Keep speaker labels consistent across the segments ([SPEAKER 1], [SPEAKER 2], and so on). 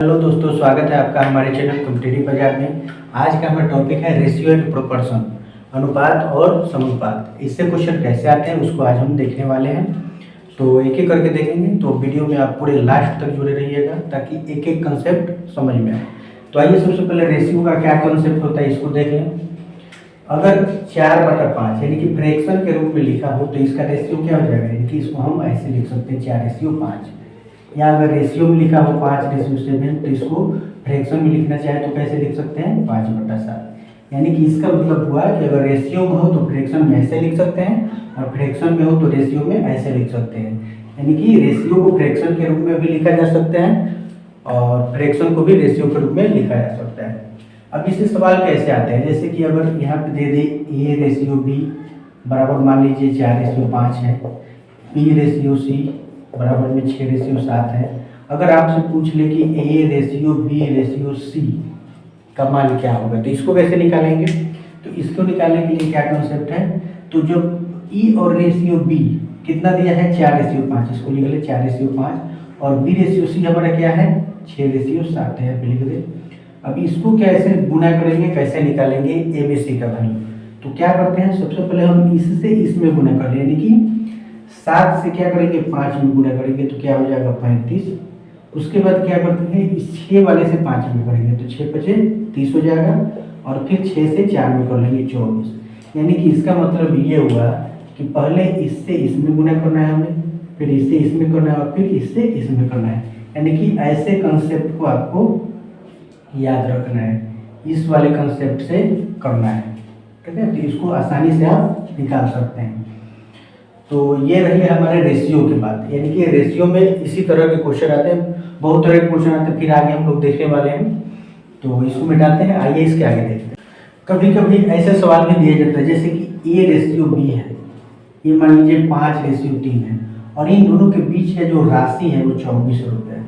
[SPEAKER 1] Hello दोस्तों, स्वागत है आपका हमारे चैनल कॉम्पिटिटिव बाजार में। आज का हमारा टॉपिक है रेशियो एंड प्रोपोर्शन, अनुपात और समनुपात। इससे क्वेश्चन कैसे आते हैं उसको आज हम देखने वाले हैं। तो एक एक करके देखेंगे, तो वीडियो में आप पूरे लास्ट तक जुड़े रहिएगा ताकि एक एक कंसेप्ट समझ में आए। तो आइए सबसे पहले रेशियो का क्या कंसेप्ट होता है इसको देख लें। अगर 4/5 यानी कि फ्रैक्शन के रूप में लिखा हो तो इसका रेशियो क्या हो जाएगा, यानी कि इसको हम ऐसे लिख सकते हैं 4:5। या अगर रेशियो में लिखा हो 5:7 तो इसको फ्रैक्शन में लिखना चाहे तो कैसे लिख सकते हैं 5/7। यानी कि इसका मतलब हुआ कि अगर रेशियो में हो तो फ्रैक्शन में ऐसे लिख सकते हैं और फ्रैक्शन में हो तो रेशियो में ऐसे लिख सकते हैं। यानी कि रेशियो को फ्रैक्शन के रूप में भी लिखा जा सकता है और फ्रैक्शन को भी रेशियो के रूप में लिखा जा सकता है। अब इससे सवाल कैसे आते हैं, जैसे कि अगर यहाँ पे दे दे ए रेशियो बी बराबर मान लीजिए 4:5 है, बी रेशियो सी बराबर में 6:7 है। अगर आपसे पूछ ले कि A ratio B ratio C का मान क्या होगा तो इसको कैसे निकालेंगे। तो इसको निकालने के लिए क्या कॉन्सेप्ट है, तो जो ई और रेशियो बी कितना दिया है 4:5, इसको लिख ले 4:5 और बी रेशियो सी हमारा क्या है 6:7 है, लिख दे। अब इसको कैसे गुना करेंगे, कैसे निकालेंगे ए बी सी का वैल्यू। तो क्या करते हैं, सबसे पहले हम इससे इसमें गुना कर लें, यानी कि 7 से क्या करेंगे 5 में गुना करेंगे तो क्या हो जाएगा 35। उसके बाद क्या करते हैं इस 6 वाले से 5 में करेंगे तो 6×5 = 30 हो जाएगा और फिर 6 से 4 में कर लेंगे 24। यानी कि इसका मतलब ये हुआ कि पहले इससे इसमें गुना करना है हमें, फिर इससे इसमें करना है और फिर इससे इसमें करना है। यानी कि ऐसे कंसेप्ट को आपको याद रखना है, इस वाले कंसेप्ट से करना है, ठीक है। तो इसको आसानी से आप निकाल सकते हैं। तो ये रही हमारे रेशियो की बात, यानी कि रेशियो में इसी तरह के क्वेश्चन आते हैं, बहुत तरह के क्वेश्चन आते हैं, फिर आगे हम लोग देखने वाले हैं। तो इसको मिटाते हैं, आइए इसके आगे देखते हैं। कभी कभी ऐसे सवाल भी दिए जाते हैं जैसे कि ए रेशियो बी है, ये मान लीजिए 5:3 है और इन दोनों के बीच है जो राशि है वो 24 रुपये है।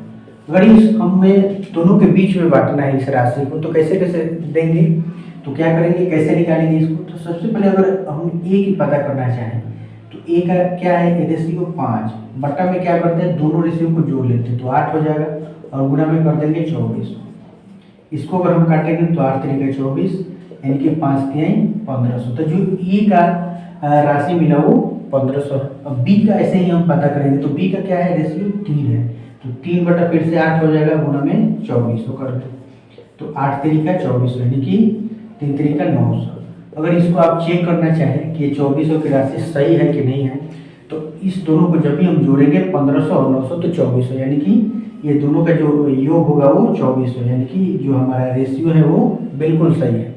[SPEAKER 1] अगर इस हमें दोनों के बीच में बांटना है इस राशि को तो कैसे कैसे देंगे, तो क्या करेंगे, कैसे निकालेंगे इसको। तो सबसे पहले अगर हम ए की पता करना चाहें तो ए का क्या है रेशियो 5 बट्टा में क्या करते हैं दोनों रेशियो को जोड़ लेते हैं तो 8 हो जाएगा और गुना में कर देंगे 24। इसको अगर हम काटेंगे तो 8×3 = 24 यानी कि 5×3 = 1500। तो जो ई का राशि मिला वो 1500। अब बी का ऐसे ही हम पता करेंगे तो बी का क्या है रेशियो 3 है तो 3 बटा फिर से 8 हो जाएगा गुना में 24 कर दो तो 8×3 = 24 यानी कि 3×3 = 900। अगर इसको आप चेक करना चाहें कि 2400 की राशि सही है कि नहीं है तो इस दोनों को जब भी हम जोड़ेंगे 1500 और 900 तो 2400, यानी कि ये दोनों का जो योग होगा वो 2400, यानी कि जो हमारा रेशियो है वो बिल्कुल सही है।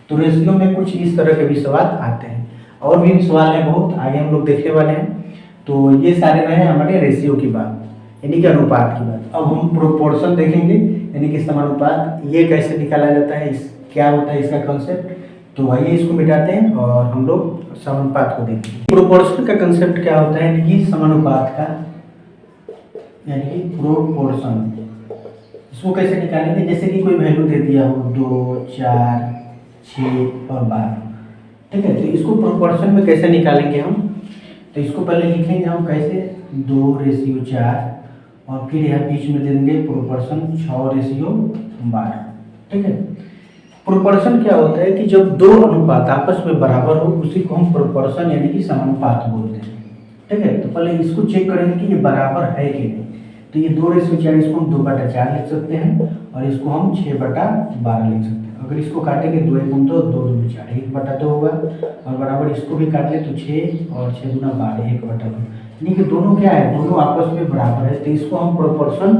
[SPEAKER 1] तो रेशियो में कुछ इस तरह के भी सवाल आते हैं और भी सवाल हैं बहुत, आगे हम लोग देखने वाले हैं। तो ये सारे रहे हमारे रेशियो की बात, यानी कि अनुपात की बात। अब हम प्रोपोर्शन देखेंगे, यानी कि समानुपात, ये कैसे निकाला जाता है, इस क्या होता है इसका कंसेप्ट। तो आइए इसको मिटाते हैं और हम लोग समानुपात को देखेंगे। प्रोपोर्शन का कंसेप्ट क्या होता है, यानी कि समानुपात का, यानी कि प्रोपोर्शन। इसको कैसे निकालेंगे, जैसे कि कोई वैल्यू दे दिया हो 2, 4, 6 और 12, ठीक है। तो इसको प्रोपोर्शन में कैसे निकालेंगे हम, तो इसको पहले लिखेंगे हम कैसे 2:4 और फिर यहाँ बीच में दे देंगे प्रोपोर्शन 6:12, ठीक है। प्रोपोर्शन क्या होता है कि जब दो अनुपात आपस में बराबर हो उसी को हम प्रोपोर्शन यानी कि समानुपात बोलते हैं, ठीक है। तो पहले इसको चेक करेंगे कि ये बराबर है कि नहीं। तो ये 2:4 इसको हम 2/4 लिख सकते हैं और इसको हम 6/12 लिख सकते हैं। अगर इसको काटेंगे 2 × 2 = 2 × 4 1/2 होगा और बराबर इसको भी काट ले तो 6 और 6 × 12 1/2, यानी कि दोनों क्या है, दोनों आपस में बराबर है तो इसको हम प्रोपोर्शन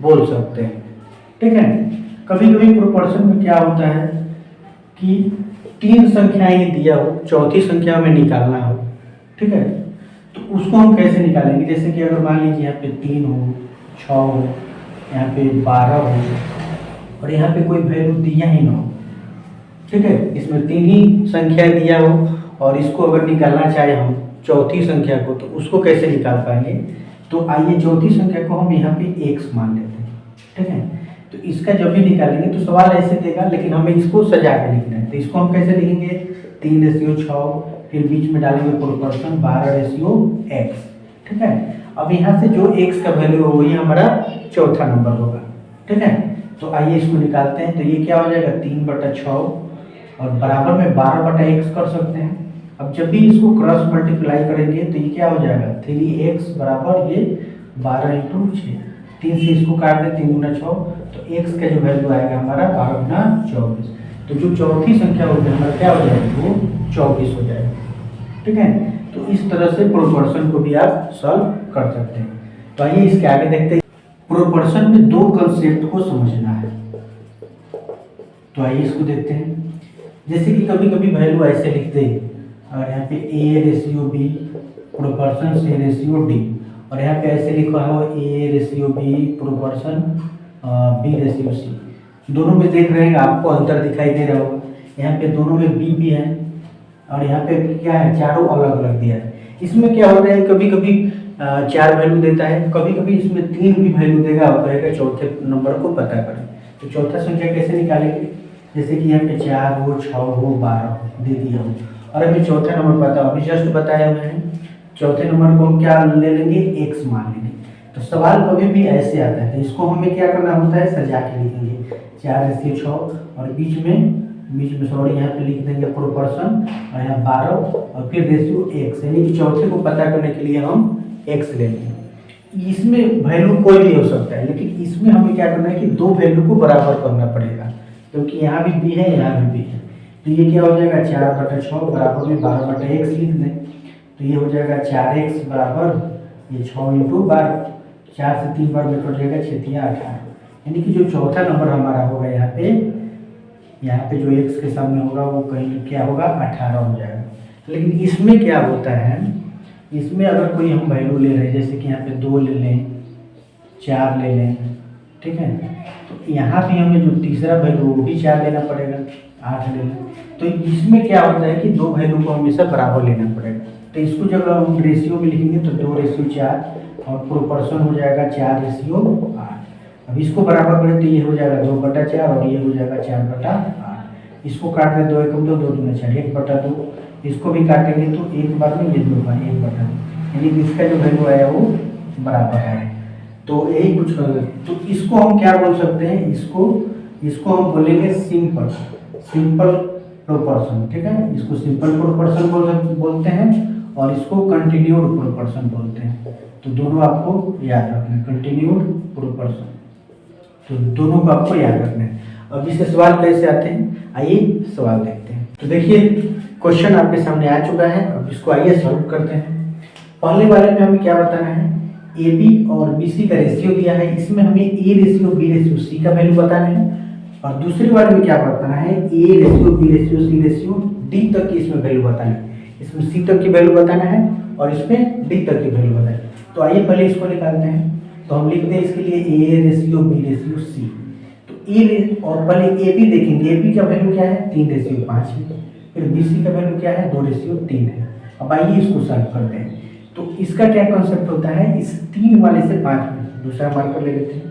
[SPEAKER 1] बोल सकते हैं, ठीक है। कभी कभी प्रोपोर्शन में क्या होता है कि 3 संख्याएं दिया हो, चौथी संख्या में निकालना हो, ठीक है। तो उसको हम कैसे निकालेंगे, जैसे कि अगर मान लीजिए यहाँ पे 3 हो, 6 हो, यहाँ पे 12 हो और यहाँ पे कोई वैल्यू दिया ही ना हो, ठीक है। इसमें 3 ही संख्या दिया हो और इसको अगर निकालना चाहे हम चौथी संख्या को तो उसको कैसे निकाल पाएंगे। तो आइए चौथी संख्या को हम यहाँ पे x मान लेते हैं, ठीक है। तो इसका जब भी निकालेंगे तो सवाल ऐसे देगा, लेकिन हमें इसको सजा के लिखना है। तो इसको हम कैसे लिखेंगे 3:6 फिर बीच में डालेंगे प्रोपोर्शन 12:x, ठीक है। अब यहाँ से जो x का वैल्यू हो वही हमारा चौथा नंबर होगा, ठीक है। तो आइए इसको निकालते हैं। तो ये क्या हो जाएगा 3/6 और बराबर में 12/x कर सकते हैं। अब जब भी इसको क्रॉस मल्टीप्लाई करेंगे तो ये क्या हो जाएगा 3x बराबर ये 12 इंटू 6, 3 से इसको काट दें 3 गुना 6, तो x का जो वैल्यू आएगा हमारा 12 गुना 24। तो जो चौथी संख्या होगी हमारा क्या हो जाएगी वो 24 हो जाएगा। ठीक है, तो इस तरह से प्रोपोर्शन को भी आप सॉल्व कर सकते हैं। तो आइए इसके आगे देखते हैं। प्रोपोर्शन में दो कंसेप्ट को समझना है, तो आइए इसको देखते हैं। जैसे कि कभी कभी वैल्यू ऐसे लिख दे और यहाँ पे a ratio b proportion c ratio d, और यहाँ पे ऐसे लिखा हो a ratio b proportion b ratio c। दोनों में देख रहे हैं आपको अंतर दिखाई दे रहा होगा। यहाँ पे दोनों में b भी है और यहाँ पे क्या है चारों अलग अलग दिया है। इसमें क्या हो रहा है कभी कभी 4 वैल्यू देता है, कभी कभी इसमें 3 भी वैल्यू देगा और कहेगा चौथे नंबर को पता करें। तो चौथा संख्या कैसे निकालेंगे, जैसे कि यहाँ पे 4 हो 6 हो 12 दे दिया हो और अभी चौथा नंबर पता अभी जस्ट बताया हुआ है। चौथे नंबर को हम क्या ले लेंगे x मान लेंगे। तो सवाल कभी भी ऐसे आता है, तो इसको हमें क्या करना होता है सजा के लिखेंगे 4/6 और बीच में सॉरी यहाँ पे लिख देंगे प्रोपोर्शन और यहाँ 12 और फिर रेशियो x, यानी कि चौथे को पता करने के लिए हम x ले लेंगे। इसमें वैल्यू कोई भी हो सकता है, लेकिन इसमें हमें क्या करना है कि दो वैल्यू को बराबर करना पड़ेगा, क्योंकि यहाँ भी b है यहाँ भी b है। तो ये क्या हो जाएगा 4/6 बराबर में 12/x लिख दें। तो ये हो जाएगा 4x बराबर ये 6 इंटू 12, 4 से 3 बार में कट जाएगा 6×3=18, यानी कि जो चौथा नंबर हमारा होगा यहाँ पे जो x के सामने होगा वो कहीं क्या होगा 18 हो जाएगा। लेकिन इसमें क्या होता है, इसमें अगर कोई हम वैल्यू ले रहे हैं जैसे कि यहाँ पे 2 ले लें 4 ले लें, ठीक है, तो यहाँ भी हमें जो तीसरा वैल्यू वो भी 4 लेना पड़ेगा, 8 ले लें। तो इसमें क्या होता है कि दो वैल्यू को हमेशा बराबर लेना पड़ेगा। तो इसको जब हम रेशियो में लिखेंगे तो 2/4 और प्रोपोर्शन हो जाएगा 4/8। अब इसको बराबर करें तो ये हो जाएगा 2/4 और ये हो जाएगा 4/8। इसको काट दें 2 एकम 2 2 दूना 4 1/2। इसको भी काटेंगे तो एक बार में ये 2 बार 1/2, यानी कि इसका जो वैल्यू आया वो बराबर है। तो यही कुछ तो इसको हम क्या बोल सकते हैं, इसको हम बोलेंगे सिंपल प्रोपोर्शन। ठीक है, इसको सिंपल प्रोपोर्शन बोलते हैं और इसको कंटिन्यूड प्रोपोर्शन बोलते हैं। तो दोनों आपको याद रखना है, कंटिन्यूड प्रोपोर्शन, तो दोनों को आपको याद रखना है। अब इससे सवाल कैसे आते हैं, आइए सवाल देखते हैं। तो देखिए क्वेश्चन आपके सामने आ चुका है, अब इसको आइए सॉल्व करते हैं। पहले वाले में हमें क्या बताना है, ए बी और बी सी का रेशियो दिया है, इसमें हमें A ratio B ratio C का वैल्यू बताना है। और दूसरे वाले में क्या बताना है, A ratio B ratio C ratio D तक की इसमें वैल्यू बताना है। इसमें सी तक की वैल्यू बताना है और इसमें डी तक की वैल्यू बताना है। तो आइए पहले इसको निकालते हैं। तो हम लिखते हैं इसके लिए A ratio B ratio C. तो ए और पहले ए बी देखेंगे, ए बी का वैल्यू क्या है 3/5 है, फिर बी सी का वैल्यू क्या है 2/3 है। अब आइए इसको सॉल्व करते हैं। तो इसका क्या कॉन्सेप्ट होता है, इस 3 वाले से 5 में दूसरा मार्कर ले लेते हैं,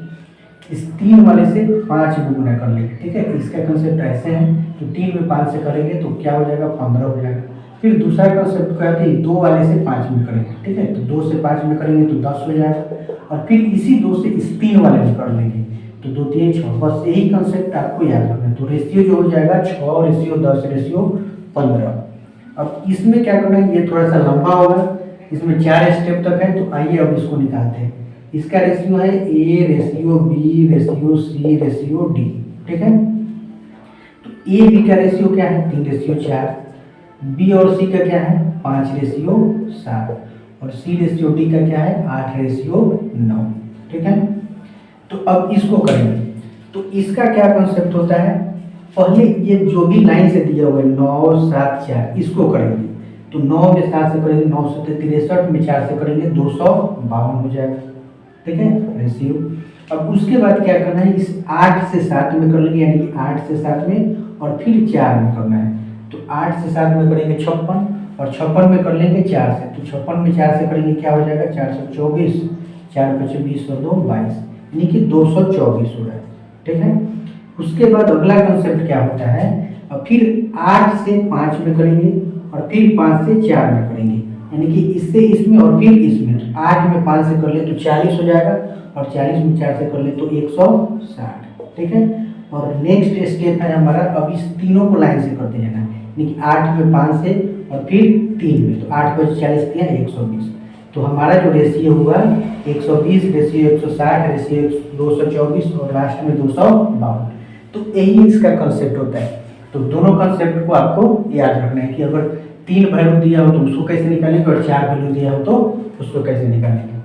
[SPEAKER 1] इस 3 वाले से 5 में गुना कर लेंगे। ठीक है, इसका कॉन्सेप्ट ऐसे है, तो 3 में 5 से करेंगे तो क्या हो जाएगा 15 हो जाएगा। फिर दूसरा कॉन्सेप्ट क्या है 2 वाले से 5 में करेंगे। ठीक है, तो 2 से 5 में करेंगे तो 10 हो जाएगा और फिर इसी 2 से इस 3 वाले में कर लेंगे तो 2 3 6। बस यही कॉन्सेप्ट आपको याद रखना है। तो रेशियो जो हो जाएगा 6/10/15। अब इसमें क्या करना है, ये थोड़ा सा लंबा होगा, इसमें 4 स्टेप तक है। तो आइए अब इसको निकालते हैं। इसका रेशियो है A ratio B ratio C ratio D. ठीक है, तो ए बी का रेशियो क्या है 3/4, बी और सी का क्या है 5/7 और सी रेशियो डी का क्या है 8/9। ठीक है, तो अब इसको करेंगे। तो इसका क्या कॉन्सेप्ट होता है, पहले ये जो भी लाइन से दिया हुआ है 9 7 4 इसको करेंगे। तो 9 में 7 से करेंगे 9 से 63 में 4 से करेंगे 252 हो जाएगा। ठीक है, रेशियो। अब उसके बाद क्या करना है, इस 8 से 7 में कर लेंगे, यानी कि 8 से 7 में और फिर 4 में करना है। तो 8 से 7 में करेंगे 56 और 56 में कर लेंगे 4 से। तो 56 में 4 से करेंगे क्या हो जाएगा 424, 4 × 5 20 और 2 22, यानी कि 224 हो रहा है। ठीक है, उसके बाद अगला कंसेप्ट क्या होता है, और फिर 8 से 5 में करेंगे और फिर 5 से 4 में करेंगे, यानी कि इससे इसमें और फिर इसमें। 8 में 5 से कर ले तो 40 हो जाएगा और 40 में 4 से कर ले तो 160। ठीक है। और नेक्स्ट स्टेप है हमारा, अब इस तीनों को लाइन से करते जाना है, यानी कि 8 में 5 से और फिर 3 में, तो 8 को 40 दिया 120। तो हमारा जो रेशियो हुआ 120, रेशियो 160, रेशियो 224 और लास्ट में 252। तो यही इसका कंसेप्ट होता है। तो दोनों कंसेप्ट को आपको याद रखना है कि अगर 3 वैल्यू दिया हो तो उसको कैसे निकालेंगे और 4 वैल्यू दिया हो तो उसको कैसे निकालेंगे।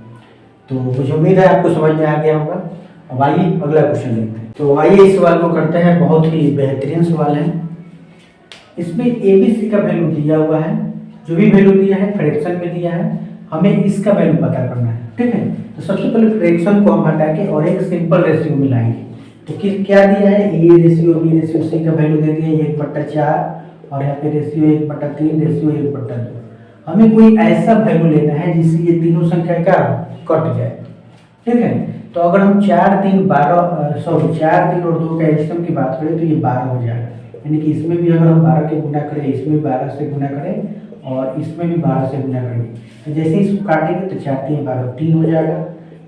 [SPEAKER 1] तो मुझे उम्मीद है आपको समझ में आ गया होगा। अब आइए अगला क्वेश्चन देखते हैं। तो आइए इस सवाल को करते हैं, बहुत ही बेहतरीन सवाल है। इसमें ABC का वैल्यू दिया हुआ है, जो भी वैल्यू दिया है फ्रैक्शन में दिया है, हमें इसका वैल्यू पता करना है, ठीक है। तो सबसे पहले फ्रैक्शन को हम हटा के और एक सिंपल रेशियो मिलाएंगे। तो क्या दिया है, A ratio B ratio C का वैल्यू दे दिया 1/4 और यहाँ पे रेशियो 1/3, रेशियो 1/2। हमें कोई ऐसा वैल्यू लेना है जिससे ये तीनों संख्या का कट जाए, ठीक है। तो अगर हम 4 3 और 2 का एलसीएम की बात करें तो ये 12 हो जाएगा, यानी कि इसमें भी अगर हम 12 के गुना करें, इसमें 12 से गुना करें और इसमें भी 12 से गुना करेंगे, तो जैसे ही इसको काटेंगे तो 4 3 12, 3 हो जाएगा,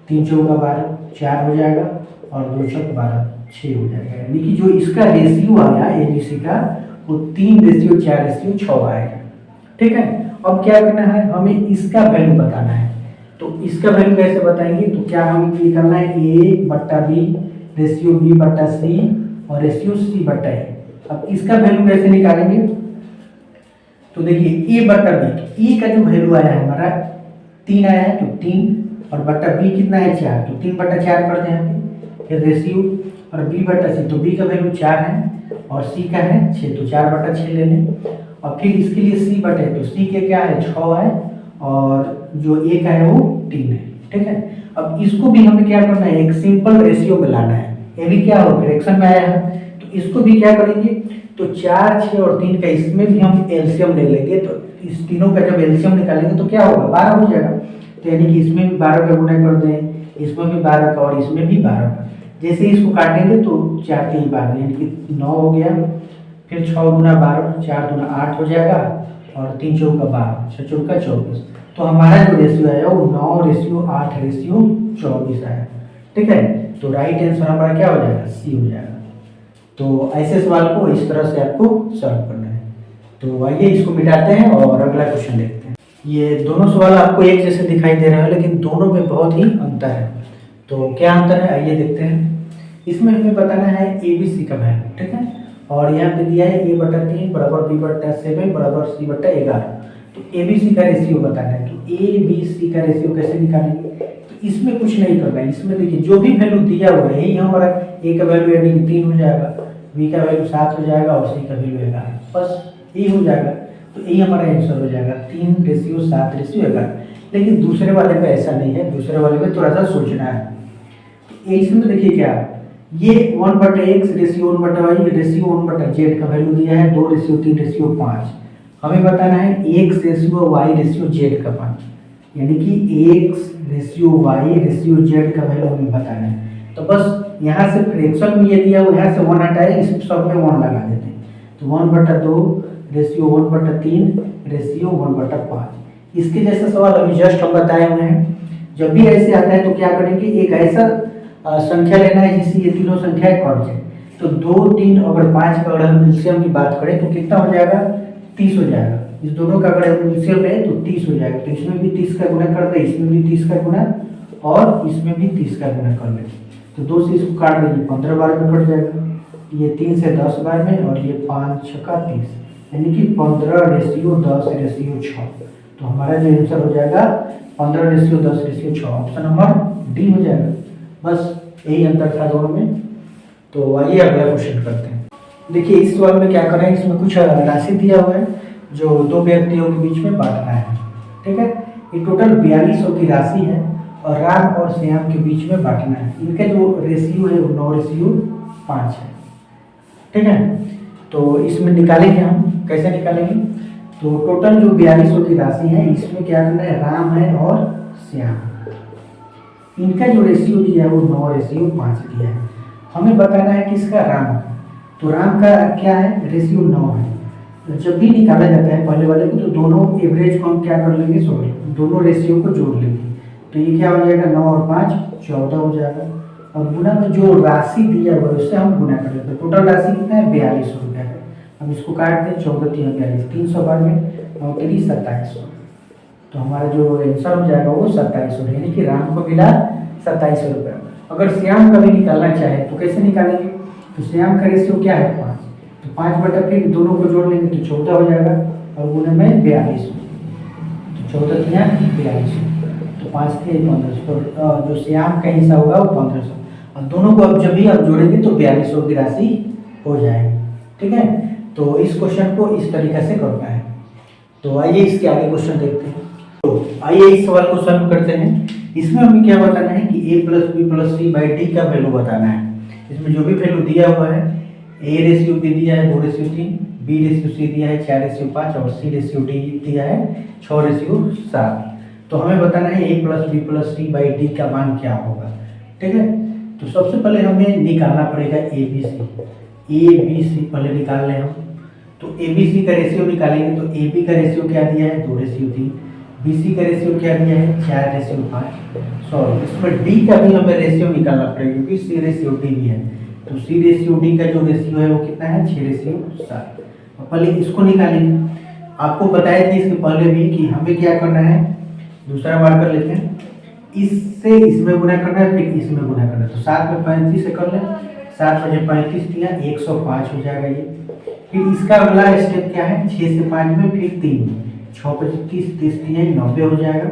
[SPEAKER 1] 3 चौका 12, 4 हो जाएगा और 2 चौक 12, 6 हो जाएगा। यानी कि जो इसका रेशियो आया ABC का वो 3 रेशियो 4 रेशियो 6 आएगा, ठीक है। अब क्या करना है, हमें इसका वैल्यू बताना है। तो इसका वैल्यू कैसे बताएंगे, तो क्या हमें निकालना है A/B रेशियो B/C और रेशियो C/A। अब इसका वैल्यू कैसे निकालेंगे, तो देखिए A/B, E का जो वैल्यू आया है हमारा 3 आया है, तो 3 और बट्टा B कितना है 4, तो 3/4 कर दें यहाँ पे। फिर रेशियो और B/C, तो B का वैल्यू 4 है और C का है 6, तो 4/6 ले लें। और फिर इसके लिए C/A, तो C के क्या है 6 है और जो A का है वो 3 है, ठीक है। अब इसको भी हमें क्या करना है, एक सिंपल रेशियो में लाना है। ये भी क्या हो फ्रैक्शन में आया है, तो इसको भी क्या करेंगे, तो 4 6 और 3 का इसमें भी हम एलसीएम ले लेंगे। तो इस तीनों का जब एलसीएम निकालेंगे तो क्या होगा 12 हो जाएगा। तो यानी कि इसमें भी 12 का गुना कर दें, इसमें भी 12 का और इसमें भी 12 का। जैसे इसको काटेंगे तो 4 3 12 यानी कि 9 हो गया, फिर 6 गुना 12, 4 गुना 8 हो जाएगा और 3 चौका 12, 6 चौका 24। तो हमारा जो रेशियो आया वो 9 रेशियो 8 रेशियो 24 आया, ठीक है। तो राइट आंसर हमारा क्या हो जाएगा, C हो जाएगा। तो ऐसे सवाल को इस तरह से आपको सॉल्व करना है। तो आइए इसको मिटाते हैं और अगला क्वेश्चन देखते हैं। ये दोनों सवाल आपको एक जैसे दिखाई दे रहे हैं लेकिन दोनों में बहुत ही अंतर है। तो क्या अंतर है आइए देखते हैं। इसमें हमें बताना है ABC का वैल्यू, ठीक है। और यहाँ पे दिया है A/3 बराबर B/7 बराबर C/11। तो ABC का रेशियो बताना है। तो ABC का रेशियो कैसे निकालेंगे, तो इसमें कुछ नहीं करना है। इसमें देखिए जो भी वैल्यू दिया हुआ है यही हमारा A का वैल्यू यानी कि 3 हो जाएगा, B का वैल्यू 7 हो जाएगा और C का वैल्यू 11, बस यही हो जाएगा। तो यही हमारा आंसर हो जाएगा 3 रेशियो 7 रेशियो 11। लेकिन दूसरे वाले में ऐसा नहीं है, दूसरे वाले में थोड़ा सा सोचना है। इसमें देखिए क्या ये 1/x ratio 1/y ratio 1/z का वैल्यू दिया है 2 रेशियो 3 रेशियो 5। हमें बताना है x ratio y ratio z का मान, यानी कि x ratio y ratio z का वैल्यू हमें बताना है। तो बस यहाँ से फ्रैक्शन में ये दिया हुआ यहाँ से 1 हटाए, इस सब में 1 लगा देते हैं। तो 1/2 रेशियो 1/3 रेशियो 1/5। इसके जैसा सवाल अभी जस्ट हम बताए हुए हैं। जब भी ऐसे आता है तो क्या करेंगे, एक ऐसा संख्या लेना है जिससे ये तीनों संख्याएं कट जाए। तो 2 3 अगर 5 का अगर हम एलसीएम की बात करें तो कितना हो जाएगा 30 हो जाएगा। इस दोनों का अगर एलसीएम है तो 30 हो जाएगा। तो इसमें भी 30 का गुना कर दे, इसमें भी 30 का गुना और इसमें भी 30 का गुना कर ले। तो 2 से इसको काट देंगे 15 बार में कट जाएगा। ये 3 से 10 बार में और ये 5 6 का 30, यानी कि 15 रेशियो 10 रेशियो 6। तो हमारा जो आंसर हो जाएगा 15 ratio 10 ratio 6, option number D हो जाएगा। बस यही अंतर था दोनों में। तो आइए अगला क्वेश्चन करते हैं। देखिए इस सवाल में क्या करें, इसमें कुछ राशि दिया हुआ है जो 2 व्यक्तियों के बीच में बांटना है, ठीक है। ये टोटल 4200 की राशि है और राम और श्याम के बीच में बांटना है। इनका जो रेशियो है वो 9 रेशियो 5 है, ठीक है। तो इसमें निकालेंगे हम, कैसे निकालेंगे, तो टोटल जो 4200 की राशि है इसमें क्या करना है, राम है और श्याम, इनका जो रेशियो दिया है वो 9 रेशियो 5 दिया है। हमें बताना है किसका, राम का। तो राम का क्या है, रेशियो 9 है। तो जब भी निकाला जाता है पहले वाले को तो दोनों एवरेज को हम क्या कर लेंगे, सॉरी दोनों रेशियो को जोड़ लेंगे। तो ये क्या हो जाएगा 9 और 5 14 हो जाएगा। और गुना में जो राशि दिया हुआ है उससे हम गुना कर देते हैं। टोटल राशि कितना है 4200 रुपया है। हम इसको काटते हैं 14 3 42 300 बार में और 2700, तो हमारा जो आंसर हो जाएगा वो 2700, यानी कि राम को मिला 2700 रुपया। अगर श्याम का भी निकालना चाहे तो कैसे निकालेंगे, तो श्याम का रेशियो क्या है 5, तो 5 बटा फिर दोनों को जोड़ लेंगे तो 14 हो जाएगा और गुना में 42, तो 14 3 42, तो 5 3 1500, तो जो श्याम का हिस्सा होगा वो 1500, और दोनों को अब जब भी आप जोड़ेंगे तो 4200 की राशि हो जाएगी। ठीक है, तो इस क्वेश्चन को इस तरीके से करना है। तो आइए इसके आगे क्वेश्चन देखते हैं। तो आइए इस सवाल को सॉल्व करते हैं। इसमें हमें क्या बताना है कि a plus B plus C by D का वैल्यू बताना है। इसमें जो भी वैल्यू दिया हुआ है, a रेशियो डी दिया है 2:3, b रेशियो सी दिया है 4:5 और c रेशियो डी दिया है 6:7। तो हमें बताना है a plus B plus C by D का मान क्या होगा। ठीक है, तो सबसे पहले हमें निकालना पड़ेगा ए बी सी पहले निकाल लें हम। तो ए बी सी का रेशियो निकालेंगे तो ए बी का रेशियो क्या दिया है 2:3, बी सी का रेशियो क्या दिया है 4:5। सॉरी, इसमें डी का भी हमें रेशियो निकालना पड़ेगा क्योंकि सी रेशियो डी भी है। तो सी रेशियो डी का जो रेशियो है वो कितना है 6:7। पहले इसको निकालेंगे। आपको बताया था इसके पहले भी कि हमें क्या करना है, दूसरा बार कर लेते हैं, इससे इसमें गुना करना है फिर इसमें गुना करना है। तो 7 में 35 से कर लें, 7 बजे 35 दिया 105 हो जाएगा ये। फिर इसका अगला स्टेप क्या है 6 से 5 में फिर 3, 6 बजे 30 दिया 90 हो जाएगा,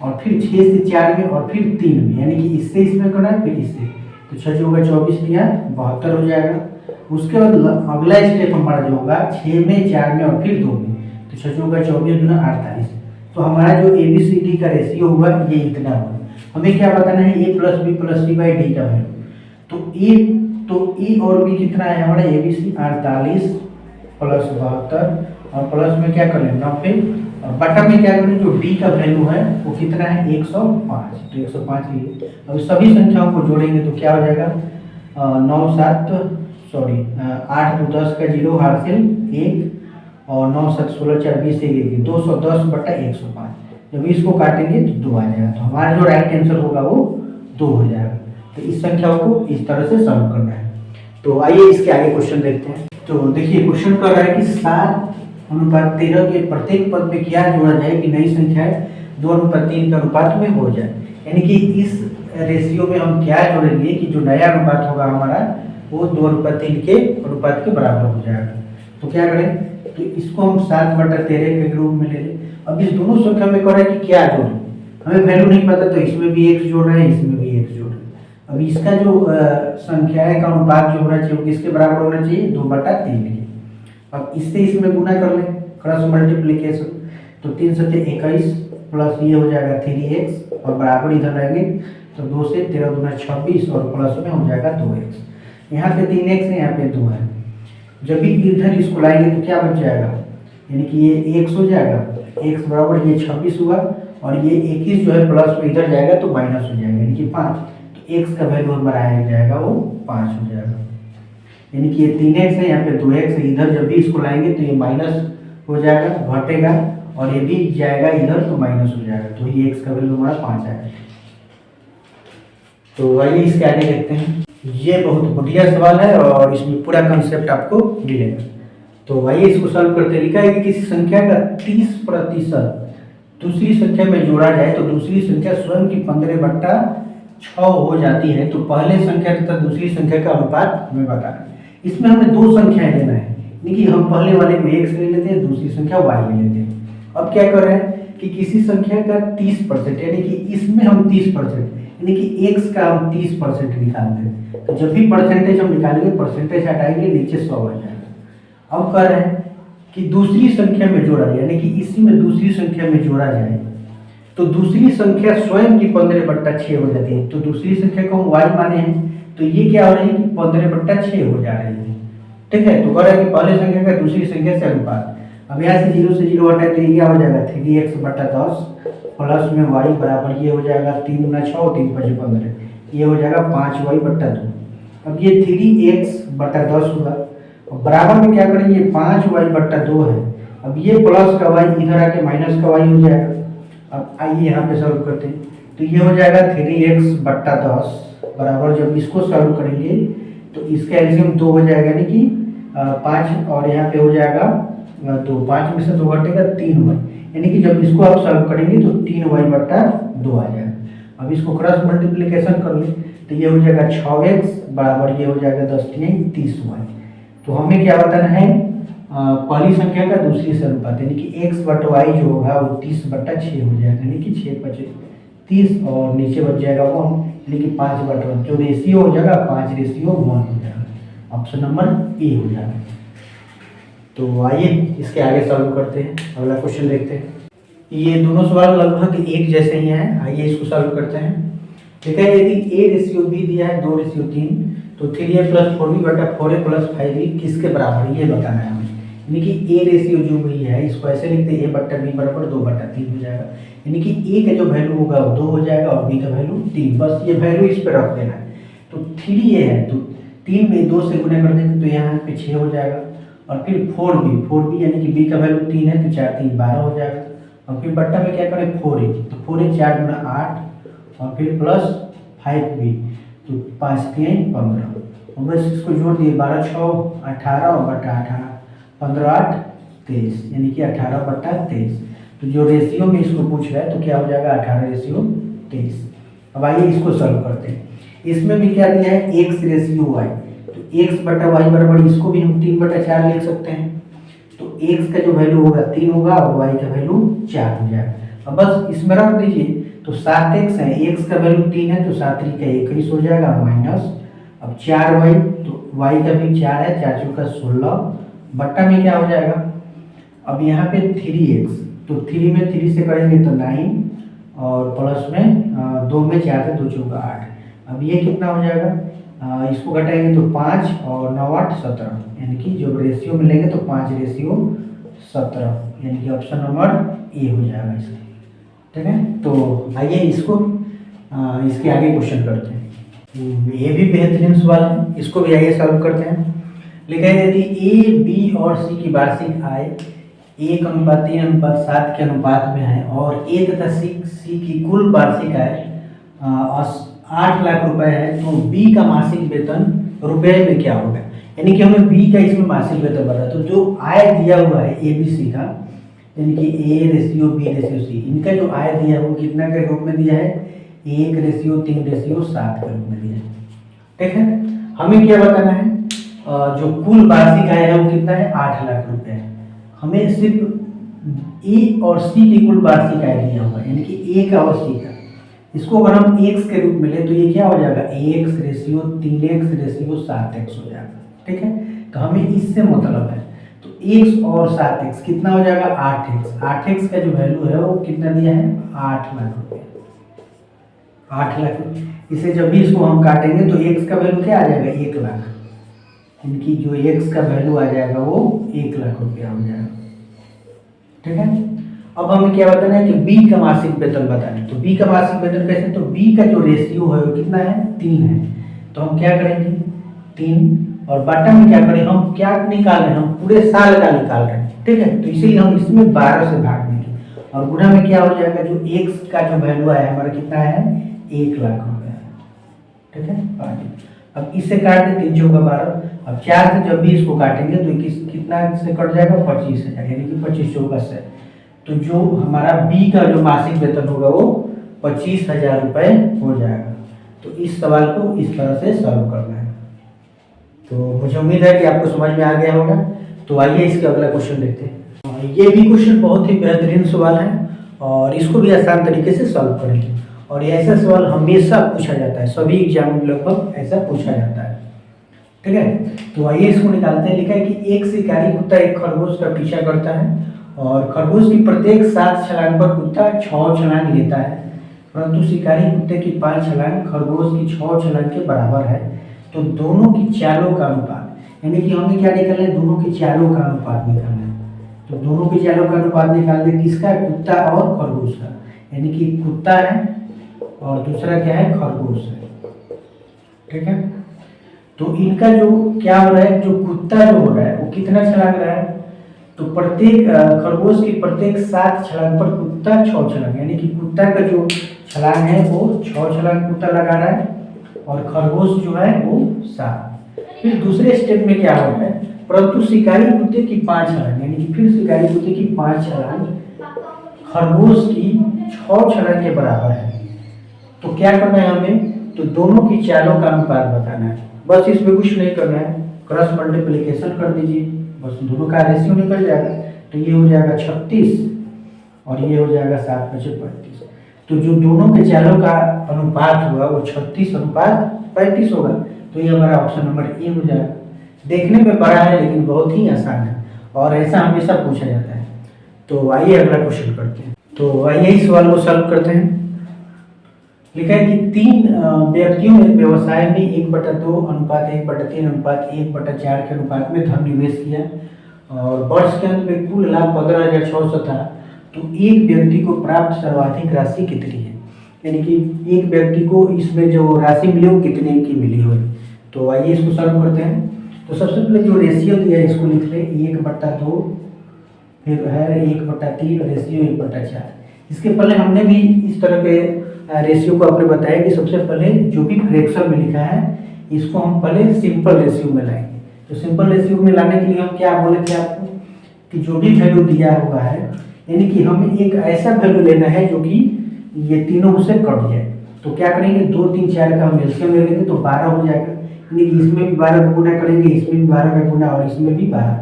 [SPEAKER 1] और फिर 6 से 4 में और फिर 3 में, यानी कि इससे इसमें करना है फिर इससे, तो 6 होगा 24 दिया 72 हो जाएगा। उसके बाद अगला स्टेप हमारा जो होगा 6 में 4 में और फिर 2 में, तो 6 होगा 24 गुना 48। तो हमारा जो ए बी सी डी का रेशियो हुआ ये इतना होगा। हमें क्या बताना है A plus B plus C by D का वैल्यू। तो ई और बी कितना है हमारा ए बी सी 48 प्लस 72 और प्लस में क्या करें 90 और बटा में क्या करें जो डी का वैल्यू है वो कितना है 105। तो 105 लिए अब सभी संख्याओं को जोड़ेंगे तो क्या हो जाएगा 8 2 10 का 0 हासिल 1 और 9 7 16 4 20 से 210 बटा 105। जब इसको काटेंगे तो 2 आ जाएगा। तो हमारा जो राइट आंसर होगा वो 2 हो जाएगा। तो इस संख्याओं को इस तरह से सॉल्व करना है। तो आइए इसके आगे क्वेश्चन देखते हैं। तो देखिए क्वेश्चन कर रहा है कि 7:13 के प्रत्येक पद में क्या जोड़ा जाए कि नई संख्या 2:3 के अनुपात में हो जाए। यानी कि इस रेशियो में हम क्या जोड़ेंगे कि जो नया अनुपात होगा हमारा वो 2:3 के अनुपात के बराबर हो जाएगा। तो क्या करें, तो इसको हम 7/13 के रूप में ले लें। अब इस दोनों संख्या में कह रहा है कि क्या जोड़ें, हमें वैल्यू नहीं पता तो इसमें भी x जोड़ रहे हैं इसमें भी x जोड़ रहे हैं। अब इसका जो संख्या है का अनुपात जो होना चाहिए वो किसके बराबर होना चाहिए 2/3 के। अब इससे इसमें गुना कर लें क्रॉस मल्टीप्लिकेशन, तो 3 7 21 प्लस ये हो जाएगा 3x और बराबर इधर रहेंगे तो 2 से 13 दूना 26 और प्लस में हो जाएगा 2x। यहाँ पे 3x है यहाँ पे 2 है। जब भी इधर इसको लाएंगे तो क्या बच जाएगा, यानी कि ये x हो जाएगा, x बराबर ये 26 हुआ और ये 21 जो है प्लस में इधर जाएगा तो माइनस हो जाएगा यानी कि 5। तो x का वैल्यू हमारा आ जाएगा वो 5 हो जाएगा। यानी कि ये 3x है यहाँ पे 2x है, इधर जब भी इसको लाएंगे तो ये माइनस हो जाएगा घटेगा और ये भी जाएगा इधर तो माइनस हो जाएगा। तो ये x का वैल्यू हमारा 5 आएगा। तो आइए इसके आगे देखते हैं। ये बहुत बढ़िया सवाल है और इसमें पूरा कंसेप्ट आपको मिलेगा। तो आइए इसको सॉल्व करते हैं। लिखा है कि किसी संख्या का 30% दूसरी संख्या में जोड़ा जाए तो दूसरी संख्या स्वयं की 15/6 हो जाती है। तो पहले संख्या तथा दूसरी संख्या का अनुपात हमें बताना है। इसमें हमें दो संख्याएं लेना है, यानी कि हम पहले वाले को x ले लेते हैं दूसरी संख्या y ले लेते हैं। अब क्या कर रहे हैं कि किसी संख्या का 30% यानी कि इसमें हम 30% यानी कि x का हम 30% निकालते हैं। तो जब भी परसेंटेज हम निकालेंगे परसेंटेज हटाएंगे नीचे 100 आ जाएगा। अब कर रहे हैं कि दूसरी संख्या में जोड़ा जाए, यानी कि इसी में दूसरी संख्या में जोड़ा जाए तो दूसरी संख्या स्वयं की 15/6 हो जाती है। तो दूसरी संख्या को हम y माने हैं तो ये क्या हो रही है कि 15/6 हो जा रही है। ठीक है, तो कह रहा है कि पहले संख्या का दूसरी संख्या से अनुपात। अब यहाँ से 0 से 0 हटाए तो ये क्या हो जाएगा 3x/10 प्लस में y बराबर ये हो जाएगा 3 × 6 3 × 5 15, ये हो जाएगा 5y/2। अब ये 3x/10 होगा और बराबर में क्या करेंगे 5y/2 है। अब ये प्लस का y इधर आके माइनस का y हो जाएगा। अब आइए यहाँ पे सॉल्व करते हैं। तो ये हो जाएगा 3x/10 बराबर जब इसको सॉल्व करेंगे तो इसका एलसीएम 2 हो जाएगा, यानी कि 5 और यहाँ पे हो जाएगा 2, 5 में से 2 घटेगा 3y, यानी कि जब इसको आप सॉल्व करेंगे तो 3y/2 आ जाएगा। अब इसको क्रॉस मल्टीप्लिकेशन कर ले तो ये हो जाएगा 6x बराबर ये हो जाएगा 10 × 30y। तो हमें क्या बताना है, पहली संख्या का दूसरी से अनुपात, यानी कि x/y जो होगा वो 30/6 हो जाएगा, यानी कि 6×5 30 और नीचे बच जाएगा 1, यानी कि 5/1, जो रेशियो हो जाएगा 5:1 हो जाएगा। ऑप्शन नंबर ए हो जाएगा। तो आइए इसके आगे सॉल्व करते हैं, अगला क्वेश्चन देखते हैं। ये दोनों सवाल लगभग एक जैसे ही हैं, आइए इसको सॉल्व करते हैं। ठीक है, यदि a/b दिया है 2:3 तो 3a + 4b/4a + 5b किसके बराबर है ये बताना है हमें। यानी कि a रेशियो जो भी है इसको ऐसे लिखते हैं a/b बराबर 2/3 हो जाएगा, यानी कि a का जो वैल्यू होगा वो 2 हो जाएगा और b का वैल्यू 3, बस ये वैल्यू इस पे रख देना है। तो 3a है तो 3 में 2 से गुणा कर देंगे तो यहाँ पे 6 हो जाएगा, और फिर 4b यानी कि b का वैल्यू 3 है तो 4 3 12 हो जाएगा, और फिर बट्टा में क्या करें 4a, तो 4a 4 × 8 और फिर प्लस 5b तो 5 3 15, और बस इसको जोड़ दिए 12 6 18 और बटा 18 15 8 23, यानी कि 18/23। तो जो रेशियो में इसको पूछ रहा है तो क्या हो जाएगा 18:23। अब आइए इसको सॉल्व करते हैं। इसमें भी क्या दिया है x/y, तो x/y बराबर इसको भी हम 3/4 लिख सकते हैं। तो x का जो वैल्यू होगा 3 होगा और y का वैल्यू 4 हो जाएगा। अब बस इसमें रख दीजिए, तो 7x है, x का वैल्यू 3 है तो 7 3 का 21 हो जाएगा माइनस, अब 4y तो y का भी 4 है, 4 4 का 16 बट्टा में क्या हो जाएगा, अब यहाँ पे 3x तो 3 में 3 से करेंगे तो 9 और प्लस में 2 में 4 से 2 4 का 8। अब ये कितना हो जाएगा, इसको घटाएंगे तो 5 और 9 8 17, यानी कि जो रेशियो में लेंगे तो 5:17, यानी कि ऑप्शन नंबर ए हो जाएगा इसका। ठीक है, तो आइए इसको इसके आगे क्वेश्चन करते हैं। ये भी बेहतरीन सवाल है, इसको भी आइए सॉल्व करते हैं। लिखा है यदि ए बी और सी की वार्षिक आय 1:3:7 के अनुपात में है और ए तथा सी की कुल वार्षिक आय 8 लाख रुपए है, तो बी का मासिक वेतन रुपए में क्या होगा। यानी कि हमें बी का इसमें मासिक वेतन बता, तो जो आय दिया हुआ है ए बी सी का, यानी कि A/B/C, इनका जो आय दिया है वो कितना के रूप में दिया है 1:3:7 के रूप में दिया है। ठीक है, हमें क्या बताना है, जो कुल वार्षिक आय है वो कितना है 8 लाख रुपए है। हमें सिर्फ ए और सी की कुल वार्षिक आय दिया हुआ है, यानी कि ए का और सी का, इसको अगर हम x के रूप में ले तो ये क्या हो जाएगा x/3x/7x हो जाएगा। ठीक है, तो हमें इससे मतलब है, तो x और 7x कितना हो जाएगा 8x। 8x का जो वैल्यू है वो कितना दिया है 8 लाख रुपए, 8 लाख। इसे जब भी इसको हम काटेंगे तो x का वैल्यू क्या आ जाएगा 1 लाख, इनकी जो x का वैल्यू आ जाएगा वो 1 लाख रुपया हो जाएगा। ठीक है, अब हमें क्या बताना है कि b का मासिक वेतन बताना है। तो b का मासिक वेतन कैसे, तो b का जो रेशियो है वो कितना है 3 है, तो हम क्या करेंगे 3 और बटा में क्या करें, हम क्या निकाल रहे हैं, हम पूरे साल का निकाल रहे हैं। ठीक है, तो इसीलिए हम इसमें 12 से भाग देंगे और गुणा में क्या हो जाएगा, जो x का जो वैल्यू आया हमारा कितना है 1 लाख रुपया। ठीक है, अब इससे काट दे 3 चौका 12, अब 4 से जब भी इसको काटेंगे तो कितना से कट जाएगा 25,000, यानी कि 25 चौका से, तो जो हमारा बी का जो मासिक वेतन होगा वो 25,000 रुपये हो जाएगा। तो इस सवाल को इस तरह से सॉल्व करना है। तो मुझे उम्मीद है कि आपको समझ में आ गया होगा। तो आइए इसका अगला क्वेश्चन देखते हैं। ये भी क्वेश्चन बहुत ही बेहतरीन सवाल है और इसको भी आसान तरीके से सॉल्व करेंगे, और ये ऐसा सवाल हमेशा पूछा जाता है, सभी एग्जाम में लगभग ऐसा पूछा जाता है। ठीक है, तो आइए इसको निकालते हैं। लिखा है कि एक शिकारी कुत्ता एक खरगोश का पीछा करता है और खरगोश की प्रत्येक 7 छलांग पर कुत्ता 6 छलांग लेता है, परंतु शिकारी कुत्ते की 5 छलांग खरगोश की 6 छलांग के बराबर है। तो दोनों की चालों का अनुपात, यानी कि हमें क्या निकालना है, दोनों की चालों का अनुपात निकालना है। तो दोनों की चालों का अनुपात निकाल दे किसका, कुत्ता और खरगोश का, यानी कि कुत्ता है और दूसरा क्या है खरगोश है। ठीक है, तो इनका जो क्या हो रहा है, जो कुत्ता जो हो रहा है वो कितना छलांग रहा है, तो प्रत्येक खरगोश की प्रत्येक 7 छलांग पर कुत्ता 6 छलांग, यानी कि कुत्ता का जो छलांग है वो 6 छलांग कुत्ता लगा रहा है और खरगोश जो है वो 7। फिर दूसरे स्टेप में क्या होता है, परंतु शिकारी कुत्ते की 5 छलांग, यानी कि फिर शिकारी कुत्ते की 5 छलांग खरगोश की 6 छलांग के बराबर है। तो क्या करना है हमें, तो दोनों की चालों का अनुपात बताना है। बस इसमें कुछ नहीं करना है, क्रॉस मल्टीप्लिकेशन कर दीजिए, बस दोनों का रेशियो निकल जाएगा। तो ये हो जाएगा 36 और ये हो जाएगा 7 × 5 = 35। तो जो दोनों के चालों का अनुपात हुआ वो 36:35 होगा। तो ये हमारा ऑप्शन नंबर ए हो जाएगा। देखने में बड़ा है लेकिन बहुत ही आसान है और ऐसा हमेशा पूछा जाता है। तो आइए अगला क्वेश्चन करते हैं। तो आइए इस सवाल को सॉल्व करते हैं। लिखा है कि 3 व्यक्तियों ने व्यवसाय में 1/2 अनुपात 1/3 अनुपात 1/4 के अनुपात में धन निवेश किया और वर्ष के अंत में कुल लाभ 15,600 था। तो एक व्यक्ति को प्राप्त सर्वाधिक राशि कितनी है, यानी कि एक व्यक्ति को इसमें जो राशि मिली वो कितने की मिली हो। तो आइए इसको सॉल्व करते हैं। तो सबसे पहले जो रेशियो दिया है इसको लिख लें 1/2, फिर है 1/3 रेशियो 1/4। इसके पहले हमने भी इस तरह के रेशियो को आपने बताया कि सबसे पहले जो भी फ्रैक्शन में लिखा है इसको हम पहले सिंपल रेशियो में लाएंगे। तो सिंपल रेशियो में लाने के लिए हम क्या बोले थे आपको कि जो भी वैल्यू दिया हुआ है, यानी कि हमें एक ऐसा वैल्यू लेना है जो कि ये तीनों से कट जाए। तो क्या करेंगे, 2, 3, 4 का हम एलसीएम ले लेंगे तो 12 हो जाएगा, यानी कि इसमें भी 12 का गुना करेंगे, इसमें भी 12 का गुना और इसमें भी 12।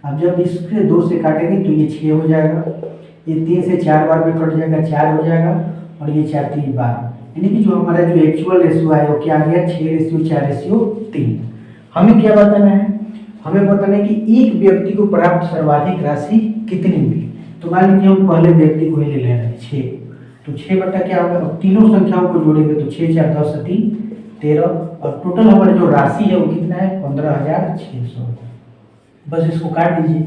[SPEAKER 1] अब जब इसके 2 से काटेंगे तो ये 6 हो जाएगा, ये 3 से 4 बार में कट जाएगा 4 हो जाएगा और ये 4 3 12, यानी कि जो हमारा जो एक्चुअल रेशियो है वो क्या आ गया 6:4:3। हमें क्या बताना है, हमें बताना है कि एक व्यक्ति को प्राप्त सर्वाधिक राशि कितनी मिली। तो मान लीजिए हम पहले व्यक्ति को ही ले रहे हैं 6, तो 6 बटा क्या होगा, तीनों संख्याओं को जोड़ेंगे तो 6 4 10 3 13 और टोटल हमारी जो राशि है वो कितना है 15,600। बस इसको काट दीजिए,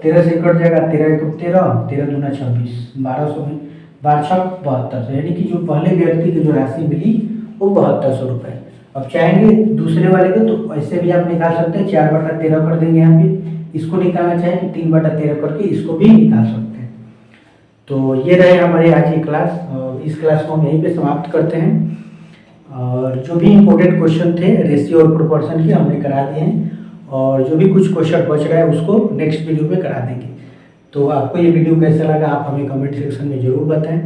[SPEAKER 1] 13 से कट जाएगा, 13 × 13 13 दूना 26 1200 में 12×6 7200, यानी कि जो पहले व्यक्ति की जो राशि मिली वो 7200 रुपये। अब चाहेंगे दूसरे वाले को तो ऐसे भी आप निकाल सकते हैं, 4/13 कर देंगे यहाँ पे, इसको निकालना चाहें कि 3/13 करके इसको भी निकाल सकते हैं। तो ये रहे हमारे आज की क्लास, और इस क्लास को हम यहीं पे समाप्त करते हैं। और जो भी इम्पोर्टेंट क्वेश्चन थे रेशियो और प्रोपोर्शन के हमने करा दिए हैं, और जो भी कुछ क्वेश्चन बच रहा है उसको नेक्स्ट वीडियो में करा देंगे। तो आपको ये वीडियो कैसा लगा आप हमें कमेंट सेक्शन में ज़रूर बताएं,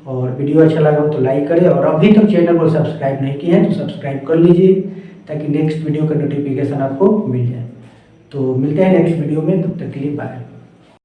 [SPEAKER 1] और वीडियो अच्छा लगा हो तो लाइक करें, और अभी तक चैनल को सब्सक्राइब नहीं किया है तो सब्सक्राइब कर लीजिए ताकि नेक्स्ट वीडियो का नोटिफिकेशन आपको मिल जाए। तो मिलते हैं नेक्स्ट वीडियो में, तब तक के लिए बाय।